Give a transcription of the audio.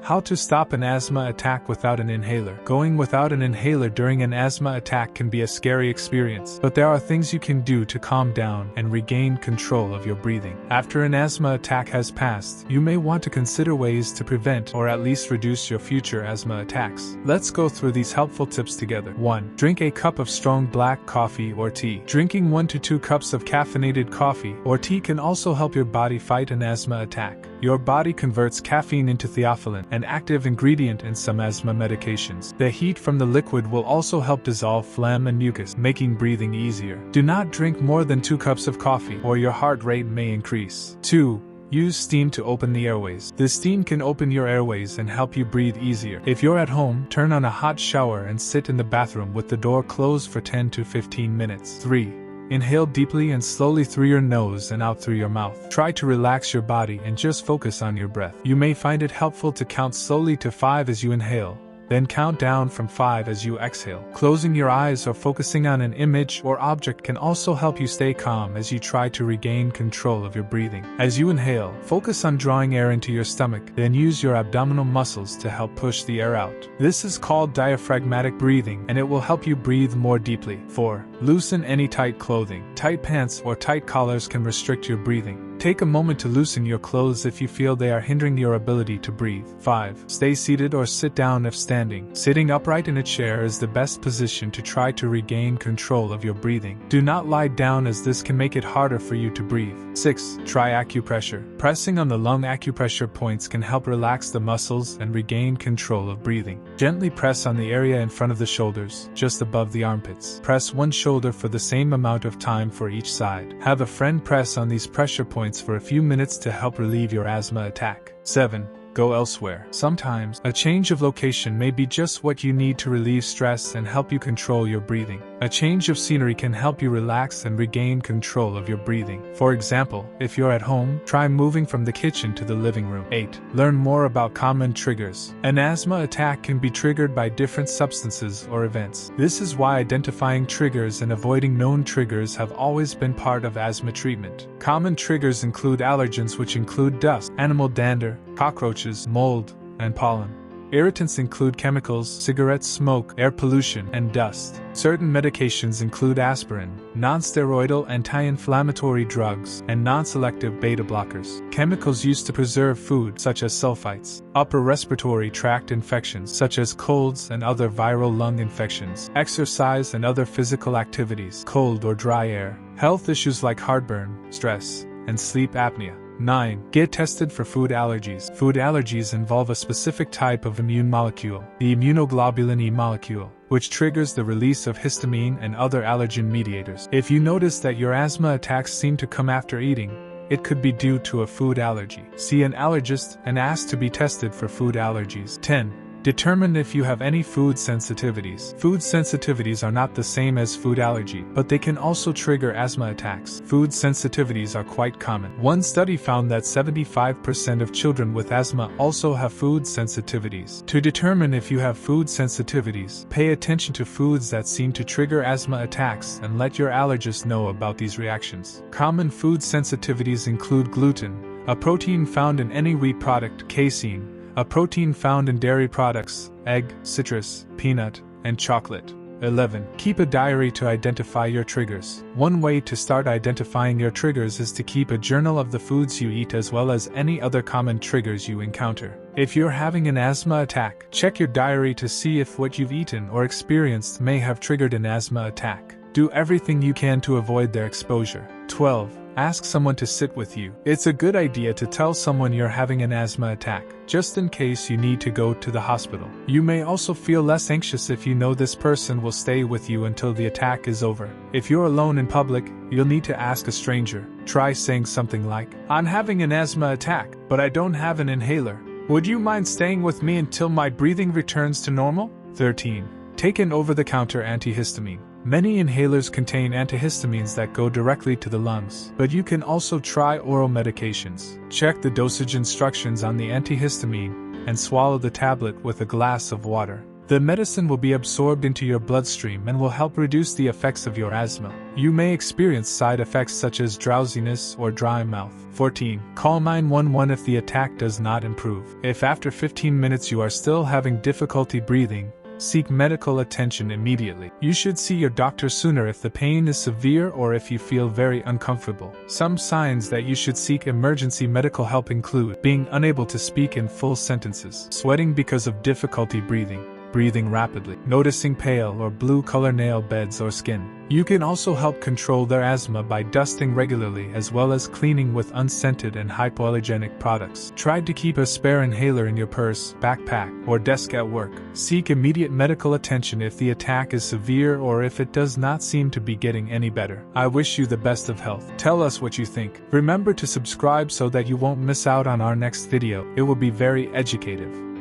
How to stop an asthma attack without an inhaler. Going without an inhaler during an asthma attack can be a scary experience, but there are things you can do to calm down and regain control of your breathing. After an asthma attack has passed, you may want to consider ways to prevent or at least reduce your future asthma attacks. Let's go through these helpful tips together. 1. Drink a cup of strong black coffee or tea. Drinking 1 to 2 cups of caffeinated coffee or tea can also help your body fight an asthma attack. Your body converts caffeine into theophylline, an active ingredient in some asthma medications. The heat from the liquid will also help dissolve phlegm and mucus, making breathing easier. Do not drink more than 2 cups of coffee, or your heart rate may increase. 2. Use steam to open the airways. The steam can open your airways and help you breathe easier. If you're at home, turn on a hot shower and sit in the bathroom with the door closed for 10 to 15 minutes. 3. Inhale deeply and slowly through your nose and out through your mouth. Try to relax your body and just focus on your breath. You may find it helpful to count slowly to 5 as you inhale, then count down from 5 as you exhale. Closing your eyes or focusing on an image or object can also help you stay calm as you try to regain control of your breathing. As you inhale, focus on drawing air into your stomach, then use your abdominal muscles to help push the air out. This is called diaphragmatic breathing, and it will help you breathe more deeply. 4. Loosen any tight clothing. Tight pants or tight collars can restrict your breathing. Take a moment to loosen your clothes if you feel they are hindering your ability to breathe. 5. Stay seated or sit down if standing. Sitting upright in a chair is the best position to try to regain control of your breathing. Do not lie down as this can make it harder for you to breathe. 6. Try acupressure. Pressing on the lung acupressure points can help relax the muscles and regain control of breathing. Gently press on the area in front of the shoulders, just above the armpits. Press one shoulder for the same amount of time for each side. Have a friend press on these pressure points for a few minutes to help relieve your asthma attack. 7. Go elsewhere. Sometimes, a change of location may be just what you need to relieve stress and help you control your breathing. A change of scenery can help you relax and regain control of your breathing. For example, if you're at home, try moving from the kitchen to the living room. 8. Learn more about common triggers. An asthma attack can be triggered by different substances or events. This is why identifying triggers and avoiding known triggers have always been part of asthma treatment. Common triggers include allergens, which include dust, animal dander, cockroaches, mold, and pollen. Irritants include chemicals, cigarette smoke, air pollution, and dust. Certain medications include aspirin, non-steroidal anti-inflammatory drugs, and non-selective beta blockers. Chemicals used to preserve food, such as sulfites. Upper respiratory tract infections, such as colds and other viral lung infections. Exercise and other physical activities, cold or dry air. Health issues like heartburn, stress, and sleep apnea. 9. Get tested for food allergies. Food allergies involve a specific type of immune molecule, the immunoglobulin E molecule, which triggers the release of histamine and other allergen mediators. If you notice that your asthma attacks seem to come after eating, it could be due to a food allergy. See an allergist and ask to be tested for food allergies. 10. Determine if you have any food sensitivities. Food sensitivities are not the same as food allergy, but they can also trigger asthma attacks. Food sensitivities are quite common. One study found that 75% of children with asthma also have food sensitivities. To determine if you have food sensitivities, pay attention to foods that seem to trigger asthma attacks and let your allergist know about these reactions. Common food sensitivities include gluten, a protein found in any wheat product, casein, a protein found in dairy products, egg, citrus, peanut, and chocolate. 11. Keep a diary to identify your triggers. One way to start identifying your triggers is to keep a journal of the foods you eat as well as any other common triggers you encounter. If you're having an asthma attack, check your diary to see if what you've eaten or experienced may have triggered an asthma attack. Do everything you can to avoid their exposure. 12. Ask someone to sit with you. It's a good idea to tell someone you're having an asthma attack, just in case you need to go to the hospital. You may also feel less anxious if you know this person will stay with you until the attack is over. If you're alone in public, you'll need to ask a stranger. Try saying something like, "I'm having an asthma attack, but I don't have an inhaler. Would you mind staying with me until my breathing returns to normal?" 13. Take an over-the-counter antihistamine. Many inhalers contain antihistamines that go directly to the lungs, but you can also try oral medications. Check the dosage instructions on the antihistamine and swallow the tablet with a glass of water. The medicine will be absorbed into your bloodstream and will help reduce the effects of your asthma. You may experience side effects such as drowsiness or dry mouth. 14. Call 911 if the attack does not improve. If after 15 minutes you are still having difficulty breathing, seek medical attention immediately. You should see your doctor sooner if the pain is severe or if you feel very uncomfortable. Some signs that you should seek emergency medical help include being unable to speak in full sentences, sweating because of difficulty breathing rapidly, noticing pale or blue color nail beds or skin. You can also help control their asthma by dusting regularly as well as cleaning with unscented and hypoallergenic products. Try to keep a spare inhaler in your purse, backpack, or desk at work. Seek immediate medical attention if the attack is severe or if it does not seem to be getting any better. I wish you the best of health. Tell us what you think. Remember to subscribe so that you won't miss out on our next video. It will be very educative.